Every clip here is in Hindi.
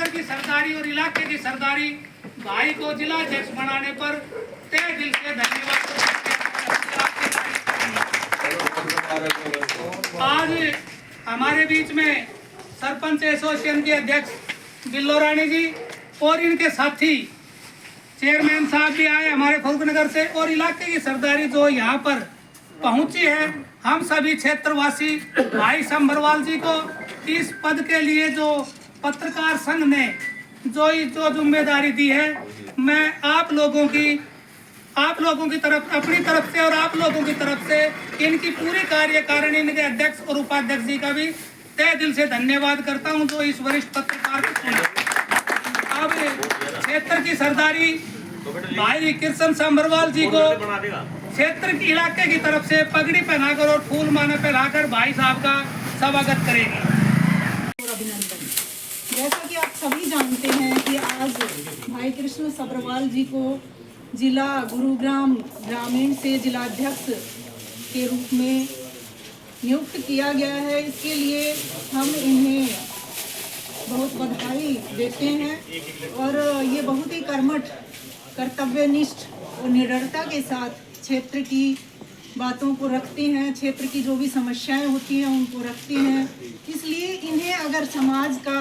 नगर की सरदारी और इलाके की सरदारी भाई को जिला अध्यक्ष बनाने पर तहे दिल से धन्यवाद। आज हमारे बीच में सरपंच एसोसिएशन के अध्यक्ष बिल्लो रानी जी और इनके साथी चेयरमैन साहब भी आए हमारे फरूखनगर से, और इलाके की सरदारी जो यहाँ पर पहुंची है, हम सभी क्षेत्रवासी भाई संभरवाल जी को इस पद के लिए जो पत्रकार संघ ने जो जिम्मेदारी दी है, मैं आप लोगों की तरफ, अपनी तरफ से और आप लोगों की तरफ से इनकी पूरी कार्यकारिणी, इनके अध्यक्ष और उपाध्यक्ष जी का भी तहे दिल से धन्यवाद करता हूं जो इस वरिष्ठ पत्रकार को चुने। अब क्षेत्र की सरदारी भाई कृष्ण संभरवाल जी को क्षेत्र के इलाके की तरफ से पगड़ी पहनाकर और फूल माला पहनाकर भाई साहब का स्वागत करेंगे। अभिनंदन। जैसा कि आप सभी जानते हैं कि आज भाई कृष्ण संभरवाल जी को जिला गुरुग्राम ग्रामीण से जिलाध्यक्ष के रूप में नियुक्त किया गया है। इसके लिए हम इन्हें बहुत बधाई देते हैं और ये बहुत ही कर्मठ, कर्तव्यनिष्ठ और निडरता के साथ क्षेत्र की बातों को रखते हैं, क्षेत्र की जो भी समस्याएं होती हैं उनको रखते हैं। इसलिए इन्हें अगर समाज का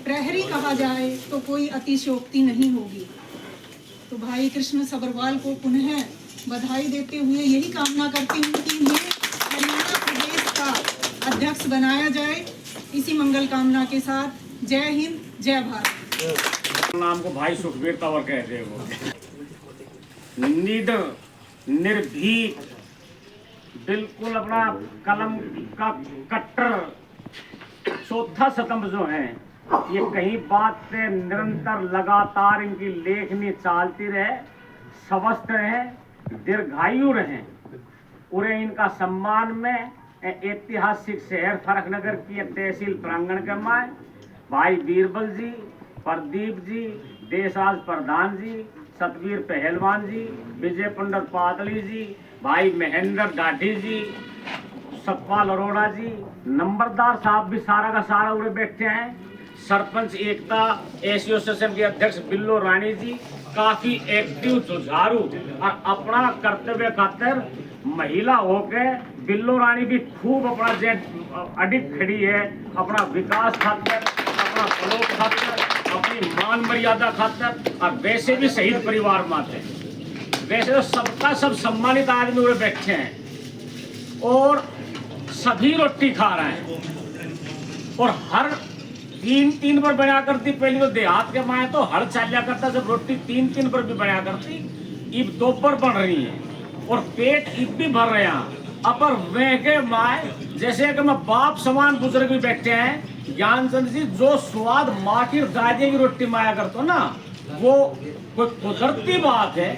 प्रहरी कहा जाए तो कोई अतिशयोक्ति नहीं होगी। तो भाई कृष्ण संभरवाल को पुनः बधाई देते हुए यही कामना करती हूँ कि इन्हें हरियाणा प्रदेश का अध्यक्ष बनाया जाए। इसी मंगल कामना के साथ जय हिंद, जय भारत। नाम को भाई सुखबीर तंवर कहते हैं। वो निडर, निर्भीक, बिल्कुल अपना कलम का कट्टर चौथा स्तंभ जो है, ये कहीं बात पे निरंतर लगातार इनकी लेखनी चालती रहे, स्वस्थ रहे, दीर्घायु रहे। पूरे इनका सम्मान में ऐतिहासिक शहर फरूखनगर की तहसील प्रांगण के माए भाई बीरबल जी, प्रदीप जी, देशराज प्रधान जी, सतवीर पहलवान जी, विजय पंडित पातली जी, भाई महेंद्र डाढ़ी जी, सतपाल अरोड़ा जी, नंबरदार साहब भी सारा का सारा उड़े बैठे हैं, सरपंच एकता एसोसिएशन के अध्यक्ष बिल्लो रानी जी, काफी एक्टिव, जुझारू और अपना कर्तव्य खातिर महिला होके बिल्लो रानी भी खूब अपना अडिग खड़ी है, अपना विकास खातिर, अपना फलों खातिर, अपनी मान मर्यादा खातिर, और वैसे भी शहीद परिवार माते हैं। वैसे तो सबका सब सम्मानित आदमी उड़े बैठे हैं और सभी रोटी खा रहे हैं। और हर तीन पर बना करती, पहले तो देहात के माए तो हर चालिया करता, जब रोटी तीन पर भी बना करती, इब 2 पर बन रही है और पेट इब भी भर रहे हैं। अपर वे के माए जैसे कि मैं बाप समान बुजुर्ग भी बैठे हैं, ज्ञानचंद जी, जो स्वाद माँ की दादी की रोटी माया करते ना, वो कोई कुदरती बात है।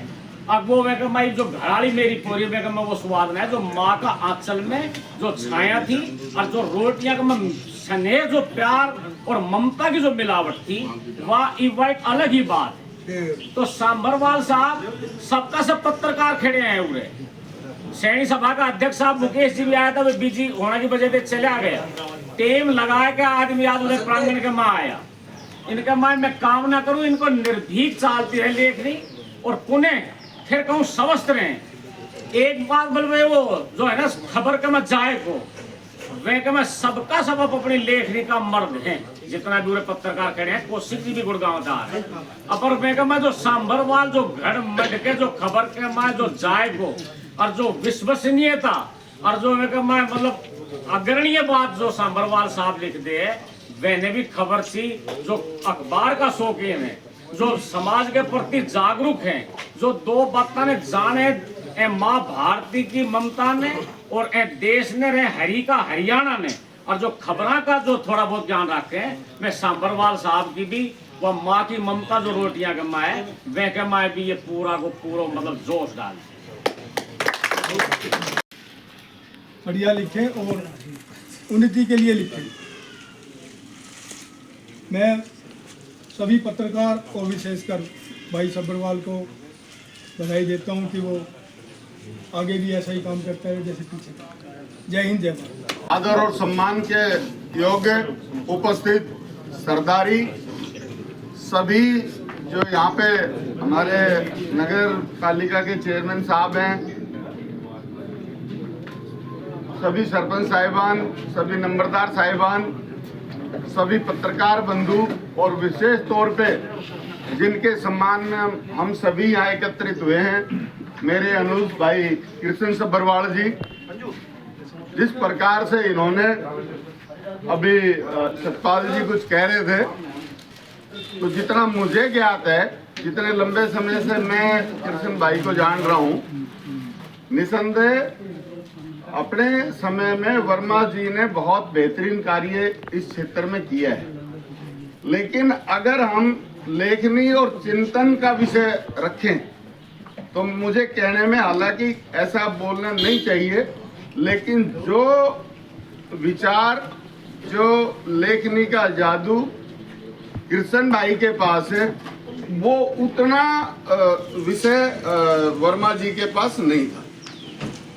अब वो वे माई जो घराड़ी मेरी पूरी वे मैं वो स्वाद नहीं, जो माँ का आंचल में जो छाया थी और जो रोटियां का स्नेह, जो प्यार और ममता की जो मिलावट थी, वह एक अलग ही बात है। तो संभरवाल साहब, सबका सब पत्रकार खड़े हैं उड़े। सैनी सभा का अध्यक्ष साहब मुकेश जी भी आया था, वो बिजी होने की वजह से चला गया। टेम लगा के आदमी आज उन्हें प्रांगण के माँ आया। इनके माँ मैं कामना करूं इनको निर्भीक चालती रहे लेखनी, और पुनः फिर कहूँ स्वस्थ रहे। एक बात बोलवे, वो जो है ना खबर के मैं जाए को वे के मैं सबका सब अपनी लेखनी का मर्द है, जितना भी पत्रकार खड़े हैं। कोशिश जी भी गुड़गांवदार है। अपर वे के मैं जो संभरवाल जो घर मट के जो खबर के माँ जो जाए को और जो विश्वसनीयता और जो मैं मतलब अग्रणीय बात जो संभरवाल साहब लिख दे, वहने भी खबर सी, जो अखबार का शौकीन है, जो समाज के प्रति जागरूक है, जो 2 बातें ने जाने, ए माँ भारती की ममता ने और ए देश ने रहे हरी का हरियाणा ने, और जो खबरों का जो थोड़ा बहुत ज्ञान रखे हैं, मैं संभरवाल साहब की भी वह माँ की ममता जो रोटियां के माए, वह के माए भी ये पूरा को पूरा मतलब जोश डाल बढ़िया लिखें और उन्नति के लिए लिखें। मैं सभी पत्रकार और विशेषकर भाई संभरवाल को बधाई देता हूं कि वो आगे भी ऐसा ही काम करता है जैसे पीछे। जय हिंद, जय भारत। आदर और सम्मान के योग्य उपस्थित सरदारी, सभी जो यहाँ पे हमारे नगर पालिका के चेयरमैन साहब हैं, सभी सरपंच साहिबान, सभी नंबरदार साहिबान, सभी पत्रकार बंधु और विशेष तौर पे जिनके सम्मान में हम सभी यहाँ एकत्रित हुए हैं, मेरे अनुज भाई कृष्ण सब्बरवाल जी, जिस प्रकार से इन्होंने अभी सतपाल जी कुछ कह रहे थे, तो जितना मुझे ज्ञात है, जितने लंबे समय से मैं कृष्ण भाई को जान रहा हूँ, निसंदेह अपने समय में वर्मा जी ने बहुत बेहतरीन कार्य इस क्षेत्र में किया है। लेकिन अगर हम लेखनी और चिंतन का विषय रखें तो मुझे कहने में, हालांकि ऐसा बोलना नहीं चाहिए, लेकिन जो विचार, जो लेखनी का जादू कृष्ण भाई के पास है, वो उतना विषय वर्मा जी के पास नहीं था।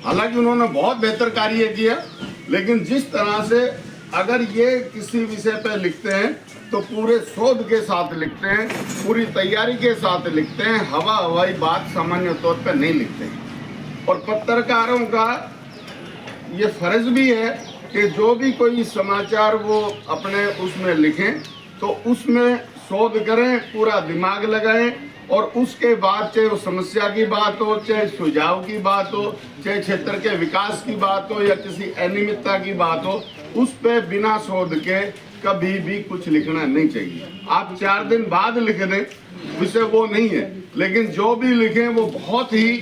हालांकि उन्होंने बहुत बेहतर कार्य किया, लेकिन जिस तरह से अगर ये किसी विषय पर लिखते हैं तो पूरे शोध के साथ लिखते हैं, पूरी तैयारी के साथ लिखते हैं, हवाई बात सामान्य तौर पर नहीं लिखते हैं। और पत्रकारों का ये फर्ज भी है कि जो भी कोई समाचार वो अपने उसमें लिखें तो उसमें शोध करें, पूरा दिमाग लगाएं, और उसके बाद चाहे वो समस्या की बात हो, चाहे सुझाव की बात हो, चाहे क्षेत्र के विकास की बात हो या किसी अनियमितता की बात हो, उस पे बिना शोध के कभी भी कुछ लिखना नहीं चाहिए। आप 4 दिन बाद लिख दें, विषय वो नहीं है, लेकिन जो भी लिखें वो बहुत ही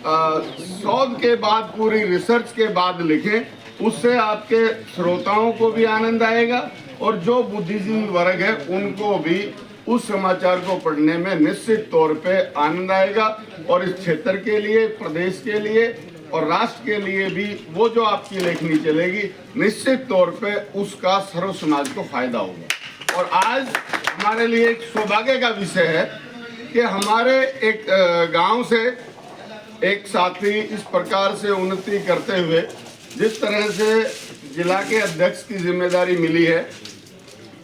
शोध के बाद, पूरी रिसर्च के बाद लिखें। उससे आपके श्रोताओं को भी आनंद आएगा और जो बुद्धिजीवी वर्ग है उनको भी उस समाचार को पढ़ने में निश्चित तौर पे आनंद आएगा। और इस क्षेत्र के लिए, प्रदेश के लिए और राष्ट्र के लिए भी वो जो आपकी लेखनी चलेगी, निश्चित तौर पे उसका सर्व समाज को फायदा होगा। और आज हमारे लिए एक सौभाग्य का विषय है कि हमारे एक गांव से एक साथी इस प्रकार से उन्नति करते हुए, जिस तरह से जिला के अध्यक्ष की जिम्मेदारी मिली है,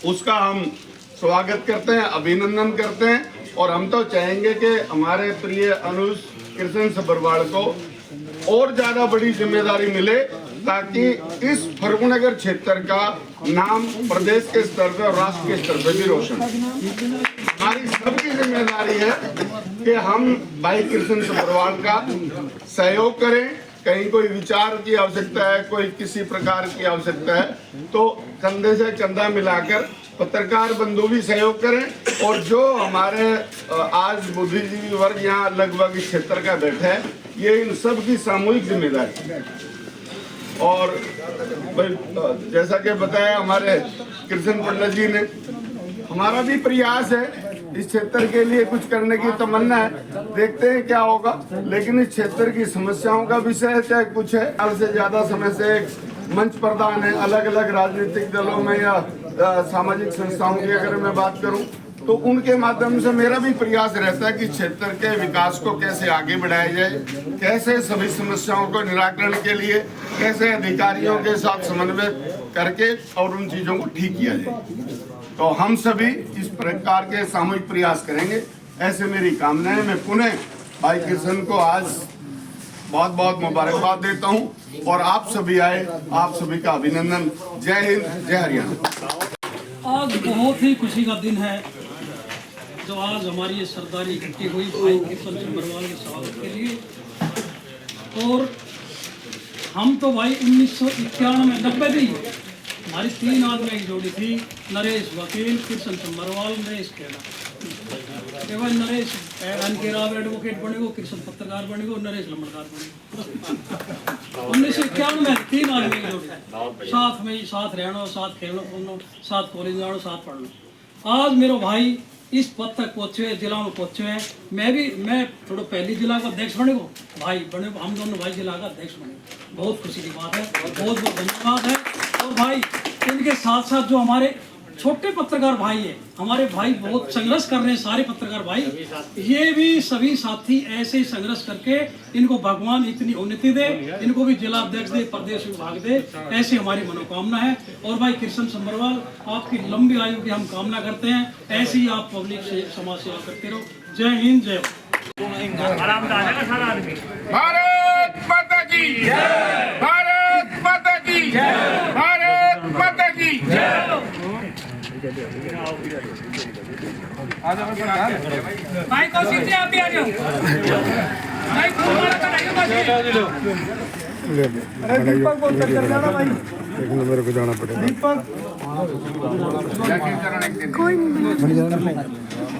उसका हम स्वागत करते हैं, अभिनंदन करते हैं। और हम तो चाहेंगे कि हमारे प्रिय अनुज कृष्ण सब्बरवाल को और ज्यादा बड़ी जिम्मेदारी मिले, ताकि इस फर्रुखनगर क्षेत्र का नाम प्रदेश के स्तर पर और राष्ट्र के स्तर पर भी रोशन। हमारी सबकी जिम्मेदारी है कि हम भाई कृष्ण सब्बरवाल का सहयोग करें। कहीं कोई विचार की आवश्यकता है, कोई किसी प्रकार की आवश्यकता है, तो कंधे से कंधा मिलाकर पत्रकार बंधु भी सहयोग करें। और जो हमारे आज बुद्धिजीवी वर्ग यहाँ लगभग इस क्षेत्र का बैठा है, ये इन सब की सामूहिक जिम्मेदारी है। और जैसा कि बताया हमारे कृष्ण पंडित जी ने, हमारा भी प्रयास है इस क्षेत्र के लिए कुछ करने की तमन्ना है, देखते हैं क्या होगा। लेकिन इस क्षेत्र की समस्याओं का विषय चाहे कुछ है, साल से ज्यादा समय से एक मंच प्रदान है अलग अलग राजनीतिक दलों में या सामाजिक संस्थाओं की अगर मैं बात करूं, तो उनके माध्यम से मेरा भी प्रयास रहता है कि क्षेत्र के विकास को कैसे आगे बढ़ाया जाए, कैसे सभी समस्याओं को निराकरण के लिए कैसे अधिकारियों के साथ समन्वय करके और उन चीजों को ठीक किया जाए। तो हम सभी इस प्रकार के सामूहिक प्रयास करेंगे, ऐसे मेरी कामना है। मैं पुनः भाई कृष्ण को आज बहुत बहुत मुबारकबाद देता हूं और आप सभी आए, आप सभी का अभिनंदन। जय हिंद, जय हरियाणा। आज बहुत ही खुशी का दिन है जो आज हमारी ये सरदारी इकट्ठी हुई भाई कृष्ण सब्बरवाल के स्वागत के लिए। और हम तो भाई 1991 में हमारी 3 आदमी की जोड़ी थी, नरेश वकील, कृष्ण सब्बरवाल, नरेश खेड़ा। भाई नरेश एनकेराव एडवोकेट बनेगो, कृष्ण पत्रकार बनेगो, नरेश लंबड़कार बनेगो। 1991 में 3 आदमी की जोड़ी, साथ में साथ रहना, साथ खेलना कूदना, साथ कॉलेज जाना, साथ पढ़ना। आज मेरे भाई इस पद तक पहुँचे, जिला में पहुँचे हैं। मैं थोड़ा पहली जिला का अध्यक्ष बने को भाई बने, हम दोनों भाई जिला का अध्यक्ष बने, बहुत खुशी की बात है, बहुत बहुत धन्यवाद है। और भाई इनके साथ साथ जो हमारे छोटे पत्रकार भाई है, हमारे भाई बहुत संघर्ष कर रहे हैं, सारे पत्रकार भाई, ये भी सभी साथी ऐसे ही संघर्ष करके इनको भगवान इतनी उन्नति दे, इनको भी जिला अध्यक्ष दे, प्रदेश विभाग दे, ऐसी हमारी मनोकामना है। और भाई कृष्ण सब्रवाल, आपकी लंबी आयु की हम कामना करते हैं, ऐसी ही आप पब्लिक से समाज सेवा करते रहो। जय हिंद, जय भारत माता की जय, भारत माता की जय, भारत माता की जय। भाई कौशिक जी आप भी आ जाओ। भाई खूब मारा कराइए कौशिक। अरे दीपक बोल कर जाना भाई, एक नंबर को जाना पड़ेगा। दीपक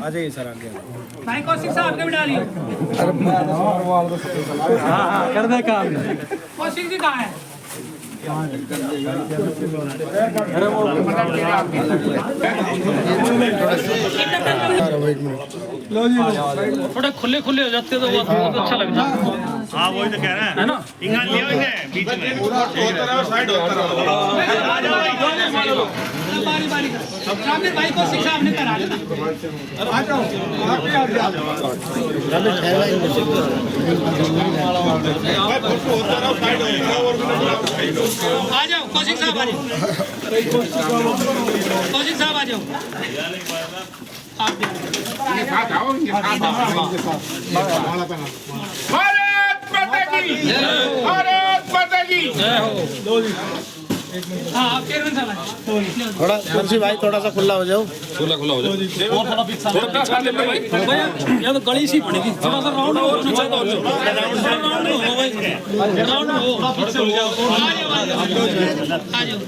आ जाइए सर, आगे भाई कौशिक साहब ने बिठा लिया। हाँ, कर दे काम। कौशिक जी कहाँ है? थोड़े खुले खुले हो जाते तो बहुत अच्छा लगता है। हाँ वही तो कह रहे हैं ना, इंगा लिया हुआ है बीच में बारी बारी सामने भाई कौशिक साहब ने करा लिया। आ जाओ, आप भी आ जाओ। आ जाओ कौशिक साहब, आ जाओ कौशिक साहब, आ जाओ आप भी। भारत माता की जय, भारत माता की जय हो। हाँ आप चेयरमैन साहब थोड़ा मुंशी भाई, थोड़ा सा खुला हो जाओ, भैया या तो गली सी बनेगी, थोड़ा सा राउंड हो, राउंड हो भाई, राउंड हो, आ जाओ।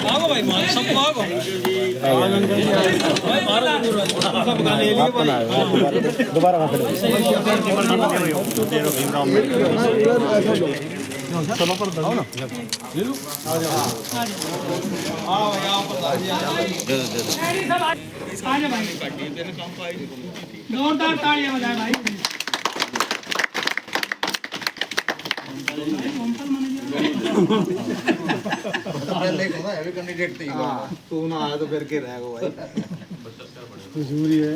भागो भाई, सबको भागो भाई, दोबारा वहाँ आ जाओ भाई, जोरदार तालियां बजाए भाई। तू ना आया तो फिर के रहेगा भाई, जरूरी है।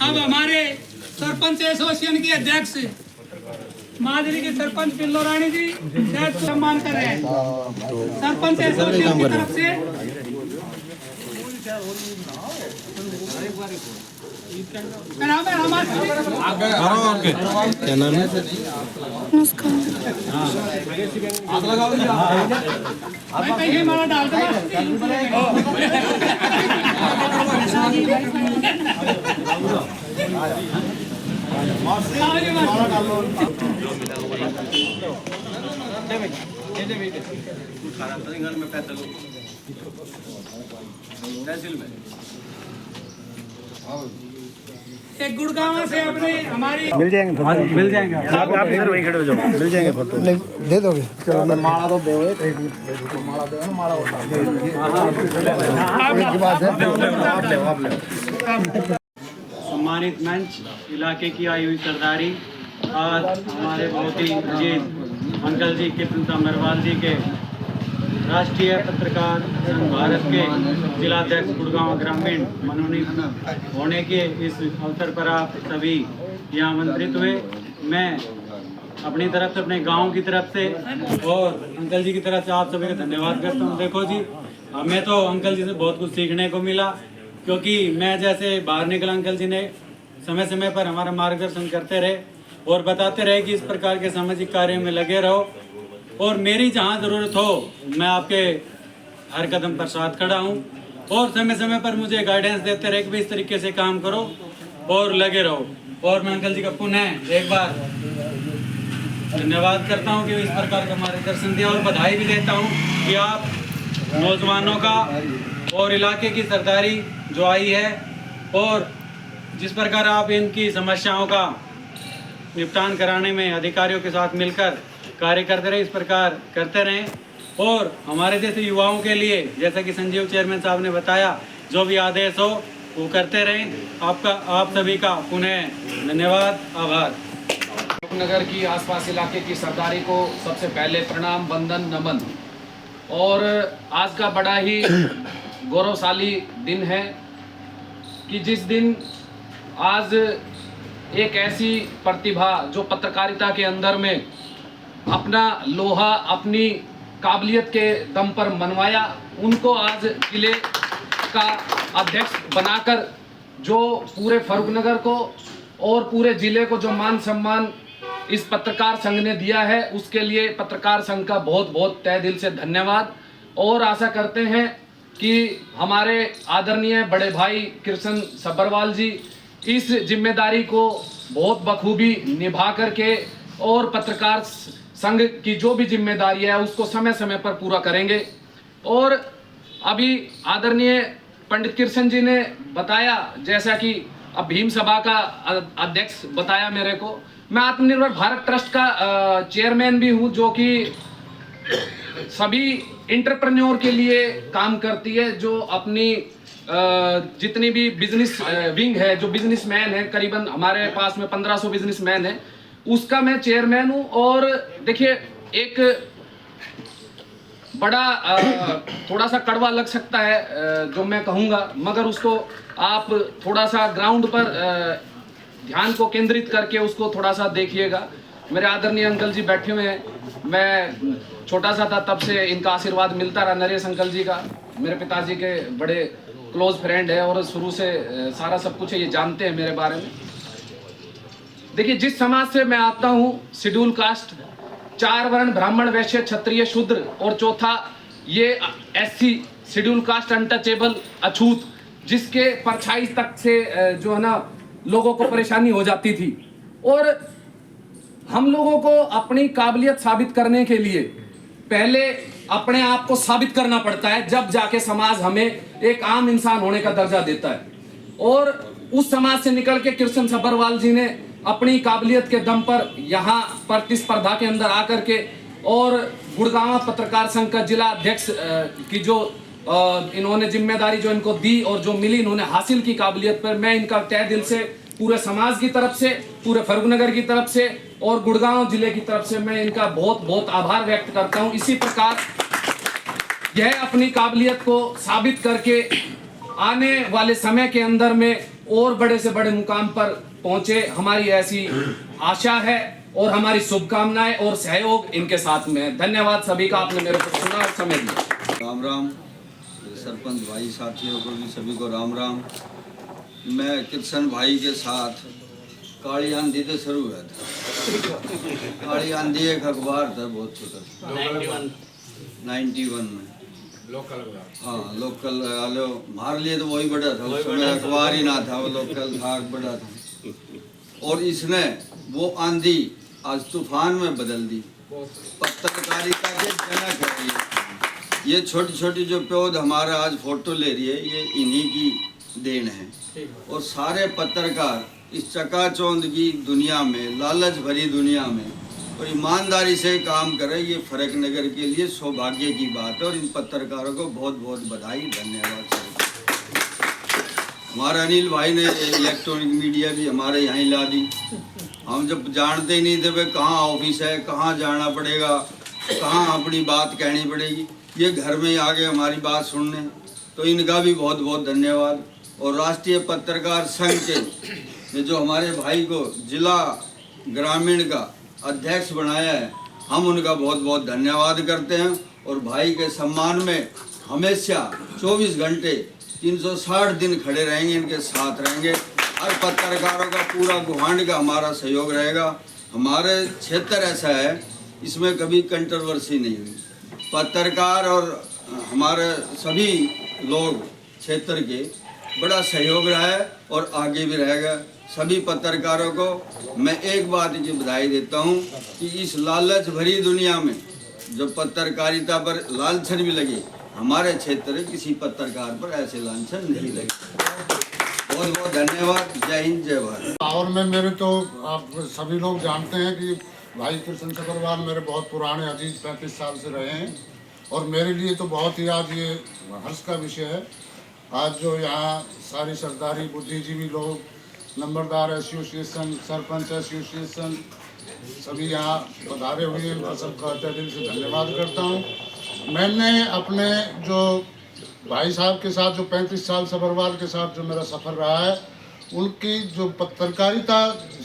अब हमारे सरपंच एसोसिएशन के अध्यक्ष मादरी के सरपंच बिल्लो रानी जी सम्मान कर रहे हैं सरपंच एसोसिएशन की तरफ से। क्या नाम है हमारे? क्या नाम है? भाई पहले हमारा डाल दो। एक गुड़गांव से अपने हमारी मिल जाएंगे, मिल जाएंगे, आप इधर वहीं खड़े हो जाओ, मिल जाएंगे फोटो। दे दोगे? चलो माला तो दे, माला दे ना, माला एक बात है, आप ले। सम्मानित मंच, इलाके की आई हुई सरदारी, आज हमारे बहुत ही अजीज अंकल जी कृष्ण सब्रवाल जी के राष्ट्रीय पत्रकार संघ भारत के जिलाध्यक्ष गुड़गांव ग्रामीण मनोनीत होने के इस अवसर पर आप सभी यहाँ आमंत्रित हुए। मैं अपनी तरफ से, अपने गांव की तरफ से और अंकल जी की तरफ से आप सभी का धन्यवाद करता हूँ। देखो जी, हमें तो अंकल जी से बहुत कुछ सीखने को मिला, क्योंकि मैं जैसे बाहर निकला, अंकल जी ने समय समय पर हमारा मार्गदर्शन करते रहे और बताते रहे कि इस प्रकार के सामाजिक कार्यों में लगे रहो, और मेरी जहाँ ज़रूरत हो मैं आपके हर कदम पर साथ खड़ा हूँ, और समय समय पर मुझे गाइडेंस देते रहे कि भी इस तरीके से काम करो और लगे रहो। और मैं अंकल जी का पुनः एक बार धन्यवाद करता हूँ कि इस प्रकार का मार्गदर्शन दिया, और बधाई भी देता हूँ कि आप नौजवानों का और इलाके की सरदारी जो आई है, और जिस प्रकार आप इनकी समस्याओं का निपटान कराने में अधिकारियों के साथ मिलकर कार्य करते रहे, इस प्रकार करते रहें। और हमारे जैसे युवाओं के लिए, जैसा कि संजीव चेयरमैन साहब ने बताया, जो भी आदेश हो वो करते रहें। आप सभी का पुनः धन्यवाद, आभार। नगर की आसपास इलाके की सरदारी को सबसे पहले प्रणाम, वंदन, नमन। और आज का बड़ा ही गौरवशाली दिन है कि जिस दिन आज एक ऐसी प्रतिभा जो पत्रकारिता के अंदर में अपना लोहा अपनी काबिलियत के दम पर मनवाया, उनको आज जिले का अध्यक्ष बनाकर जो पूरे फर्रुखनगर को और पूरे जिले को जो मान सम्मान इस पत्रकार संघ ने दिया है, उसके लिए पत्रकार संघ का बहुत बहुत तहे दिल से धन्यवाद। और आशा करते हैं कि हमारे आदरणीय बड़े भाई कृष्ण सब्बरवाल जी इस जिम्मेदारी को बहुत बखूबी निभा करके और पत्रकार संघ की जो भी जिम्मेदारी है उसको समय समय पर पूरा करेंगे। और अभी आदरणीय पंडित कृष्ण जी ने बताया, जैसा कि अब भीम सभा का अध्यक्ष बताया मेरे को, मैं आत्मनिर्भर भारत ट्रस्ट का चेयरमैन भी हूं, जो कि सभी इंटरप्रेन्योर के लिए काम करती है, जो अपनी जितनी भी बिजनेस विंग है, जो बिजनेसमैन है, करीबन हमारे पास में 1500 बिजनेसमैन है, उसका मैं चेयरमैन हूं। और देखिए, एक बड़ा थोड़ा सा कड़वा लग सकता है जो मैं कहूँगा, मगर उसको आप थोड़ा सा ग्राउंड पर ध्यान को केंद्रित करके उसको थोड़ा सा देखिएगा। मेरे आदरणीय अंकल जी बैठे हुए हैं, मैं छोटा सा था तब से इनका आशीर्वाद मिलता रहा। नरेश अंकल जी का मेरे पिताजी के बड़े क्लोज फ्रेंड है और शुरू से सारा सब कुछ ये जानते हैं मेरे बारे में। देखिए, जिस समाज से मैं आता हूँ, शेड्यूल कास्ट, 4 वर्ण ब्राह्मण, वैश्य, क्षत्रिय, शूद्र और चौथा ये एससी शेड्यूल कास्ट अनटचेबल, अछूत, जिसके परछाई तक से जो है ना लोगों को परेशानी हो जाती थी। और हम लोगों को अपनी काबिलियत साबित करने के लिए पहले अपने आप को साबित करना पड़ता है, जब जाके समाज हमें एक आम इंसान होने का दर्जा देता है। और उस समाज से निकल के कृष्ण सब्बरवाल जी ने अपनी काबिलियत के दम पर यहाँ प्रतिस्पर्धा के अंदर आकर के और गुड़गांव पत्रकार संघ का जिला अध्यक्ष की जो इन्होंने जिम्मेदारी जो इनको दी और जो मिली इन्होंने हासिल की काबिलियत पर, मैं इनका तहे दिल से पूरे समाज की तरफ से, पूरे फर्रुखनगर की तरफ से और गुड़गांव जिले की तरफ से मैं इनका बहुत बहुत आभार व्यक्त करता हूं। इसी प्रकार यह अपनी काबिलियत को साबित करके आने वाले समय के अंदर में और बड़े से बड़े मुकाम पर पहुंचे, हमारी ऐसी आशा है और हमारी शुभकामनाएं और सहयोग इनके साथ में है। धन्यवाद सभी का, आपने मेरे को सुना और समय दिया। राम राम सरपंच भाई साथियों को भी सभी को राम राम। मैं कृष्ण भाई के साथ काली आंधी से शुरू हुआ था। काली आंधी एक अखबार था बहुत छोटा, 91 में लोकल, हाँ लोकल वाले हमारे लिए तो वही बड़ा था, उस समय अखबार ही ना था, वो लोकल था, बड़ा था। और इसने वो आंधी आज तूफान में बदल दी। पत्रकारिता के जनक है ये छोटी छोटी जो पौध हमारा आज फोटो ले रही है, ये इन्हीं की देन है। और सारे पत्रकार इस चकाचौंध की दुनिया में, लालच भरी दुनिया में और ईमानदारी से काम करें, ये फर्रुखनगर के लिए सौभाग्य की बात है। और इन पत्रकारों को बहुत बहुत बधाई, धन्यवाद। हमारे अनिल भाई ने इलेक्ट्रॉनिक मीडिया भी हमारे यहाँ ला दी। हम जब जानते ही नहीं थे भाई कहाँ ऑफिस है, कहाँ जाना पड़ेगा, कहाँ अपनी बात कहनी पड़ेगी, ये घर में आ गए हमारी बात सुनने, तो इनका भी बहुत बहुत धन्यवाद। और राष्ट्रीय पत्रकार संघ के जो हमारे भाई को जिला ग्रामीण का अध्यक्ष बनाया है, हम उनका बहुत बहुत धन्यवाद करते हैं। और भाई के सम्मान में हमेशा 24 घंटे 360 दिन खड़े रहेंगे, इनके साथ रहेंगे। हर पत्रकारों का पूरा गुहांड का हमारा सहयोग रहेगा। हमारे क्षेत्र ऐसा है, इसमें कभी कंट्रोवर्सी नहीं हुई। पत्रकार और हमारे सभी लोग क्षेत्र के बड़ा सहयोग रहा है और आगे भी रहेगा। सभी पत्रकारों को मैं एक बात की बधाई देता हूं कि इस लालच भरी दुनिया में जो पत्रकारिता पर लांछन भी लगे, हमारे क्षेत्र में किसी पत्रकार पर ऐसे लांछन नहीं लगे। बहुत बहुत धन्यवाद। जय हिंद, जय भारत। और में मेरे तो आप सभी लोग जानते हैं कि भाई कृष्ण सब्बरवाल मेरे बहुत पुराने अजीज 35 साल से रहे हैं और मेरे लिए तो बहुत ही आज ये हर्ष का विषय है। आज जो यहाँ सारी सरदारी बुद्धिजीवी लोग नंबरदार एसोसिएशन, सरपंच एसोसिएशन, सभी यहाँ पधारे हुए हैं, उनका सबका तहे दिल से धन्यवाद करता हूँ। मैंने अपने जो भाई साहब के साथ जो 35 साल सब्रवाल के साथ जो मेरा सफ़र रहा है, उनकी जो पत्रकारिता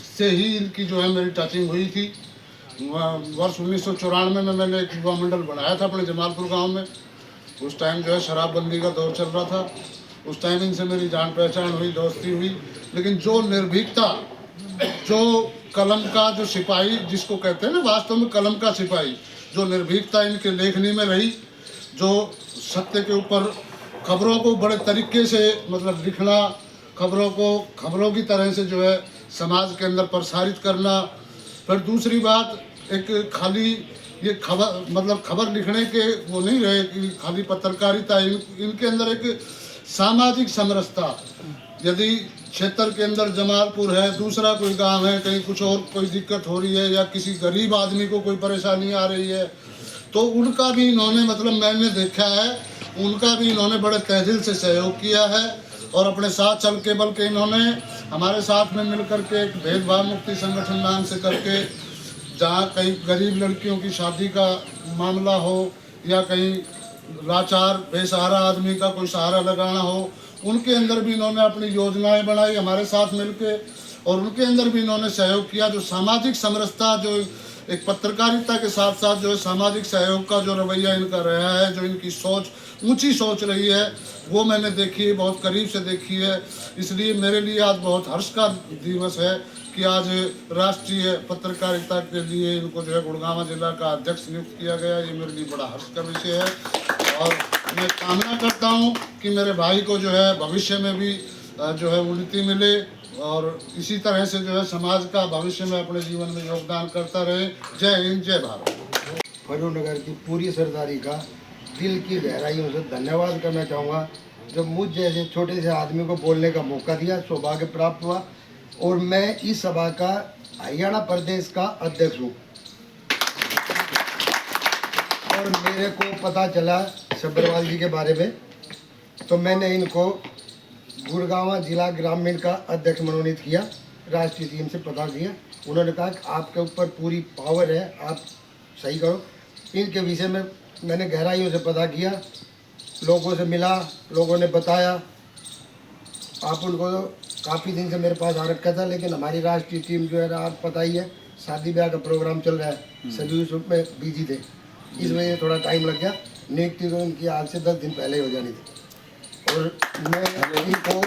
से ही इनकी जो है मेरी टचिंग हुई थी। वर्ष 1994 में मैंने एक युवा मंडल बनाया था अपने जमालपुर गांव में। उस टाइम जो है शराबबंदी का दौर चल रहा था। उस टाइम इनसे मेरी जान पहचान हुई, दोस्ती हुई। लेकिन जो निर्भीकता, जो कलम का जो सिपाही जिसको कहते हैं ना, वास्तव में कलम का सिपाही, जो निर्भीकता इनके लेखनी में रही, जो सत्य के ऊपर खबरों को बड़े तरीके से मतलब लिखना, खबरों को खबरों की तरह से जो है समाज के अंदर प्रसारित करना। फिर दूसरी बात, एक खाली ये खबर मतलब खबर लिखने के वो नहीं रहे कि खाली पत्रकारिता, इनके अंदर एक सामाजिक समरसता। यदि क्षेत्र के अंदर जमालपुर है, दूसरा कोई गांव है, कहीं कुछ और कोई दिक्कत हो रही है या किसी गरीब आदमी को कोई परेशानी आ रही है, तो उनका भी इन्होंने मतलब मैंने देखा है, उनका भी इन्होंने बड़े तहे दिल से सहयोग किया है। और अपने साथ चल के बल्कि इन्होंने हमारे साथ में मिल करके एक भेदभाव मुक्ति संगठन नाम से करके, जहाँ कहीं गरीब लड़कियों की शादी का मामला हो या कहीं लाचार बेसहारा आदमी का कोई सहारा लगाना हो, उनके अंदर भी इन्होंने अपनी योजनाएं बनाई हमारे साथ मिलके, और उनके अंदर भी इन्होंने सहयोग किया। जो सामाजिक समरसता, जो एक पत्रकारिता के साथ साथ जो है सामाजिक सहयोग का जो रवैया इनका रहा है, जो इनकी सोच, ऊंची सोच रही है, वो मैंने देखी है, बहुत करीब से देखी है। इसलिए मेरे लिए आज बहुत हर्ष का दिवस है कि आज राष्ट्रीय पत्रकारिता के लिए इनको जो है गुड़गांव जिला का अध्यक्ष नियुक्त किया गया। ये मेरे लिए बड़ा हर्ष का विषय है और मैं कामना करता हूँ कि मेरे भाई को जो है भविष्य में भी जो है उन्नति मिले और इसी तरह से जो है समाज का भविष्य में अपने जीवन में योगदान करता रहे। जय हिंद, जय भारत। फरूख नगर की पूरी सरदारी का दिल की गहराइयों से धन्यवाद करना चाहूँगा, जो मुझ जैसे छोटे से आदमी को बोलने का मौका दिया, सौभाग्य प्राप्त हुआ। और मैं इस सभा का हरियाणा प्रदेश का अध्यक्ष हूँ और मेरे को पता चला सब्रवाल जी के बारे में, तो मैंने इनको गुड़गांव जिला ग्रामीण का अध्यक्ष मनोनीत किया। राष्ट्रीय टीम से पता किया, उन्होंने कहा कि आपके ऊपर पूरी पावर है, आप सही करो। इनके विषय में मैंने गहराइयों से पता किया, लोगों से मिला, लोगों ने बताया। आप उनको काफ़ी दिन से मेरे पास आ रखा था, लेकिन हमारी राष्ट्रीय टीम जो है आप पता ही है, शादी ब्याह का प्रोग्राम चल रहा है, सभी उस में बिजी थे, इस वजह से थोड़ा टाइम लग गया। नियुक्ति तो उनकी आज से 10 दिन पहले ही हो जानी थी। और मैं इनको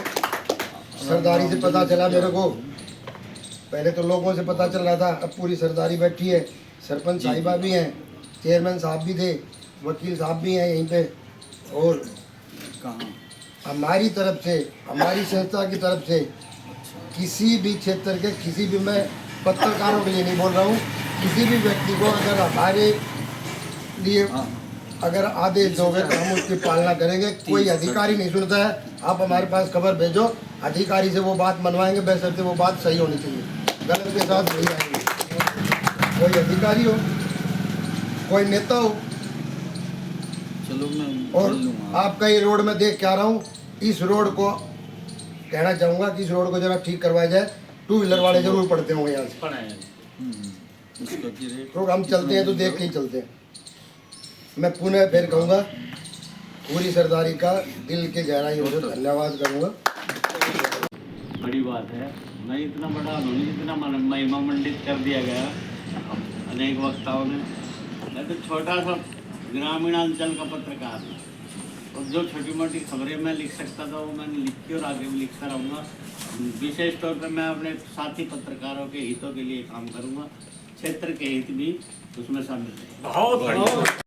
सरदारी से पता चला, मेरे को पहले तो लोगों से पता चल रहा था, अब पूरी सरदारी बैठी है, सरपंच साहिबा भी हैं, चेयरमैन साहब भी थे, वकील साहब भी हैं यहीं पे। और हमारी तरफ से, हमारी संस्था की तरफ से किसी भी क्षेत्र के किसी भी, मैं पत्रकारों के लिए नहीं बोल रहा हूँ, किसी भी व्यक्ति को अगर हमारे लिए अगर आदेश दोगे तो हम उसकी पालना करेंगे। कोई अधिकारी नहीं सुनता है, आप हमारे पास खबर भेजो, अधिकारी से वो बात मनवाएंगे, बशर्ते वो बात सही होनी चाहिए, गलत के साथ नहीं आएंगे। कोई अधिकारी हो, कोई नेता हो। और आपका ये रोड में देख के आ रहा हूँ, इस रोड को कहना चाहूँगा कि इस रोड को जरा ठीक करवाया जाए। 2 व्हीलर वाले जरूर पड़ते होंगे यहाँ से, तो हम चलते हैं तो देख के ही चलते हैं। मैं पुनः फिर कहूँगा, पूरी सरदारी का दिल के गहराइयों से धन्यवाद करूँगा। बड़ी बात है, मैं इतना बड़ा उन्होंने इतना महिमा मंडित कर दिया गया अनेक वक्ताओं ने। मैं तो छोटा सा ग्रामीण अंचल का पत्रकार हूँ, और जो छोटी मोटी खबरें मैं लिख सकता था वो मैंने लिखी और आगे भी लिखता रहूँगा। विशेष तौर पर मैं अपने साथी पत्रकारों के हितों के लिए काम करूँगा, क्षेत्र के हित भी उसमें शामिल है।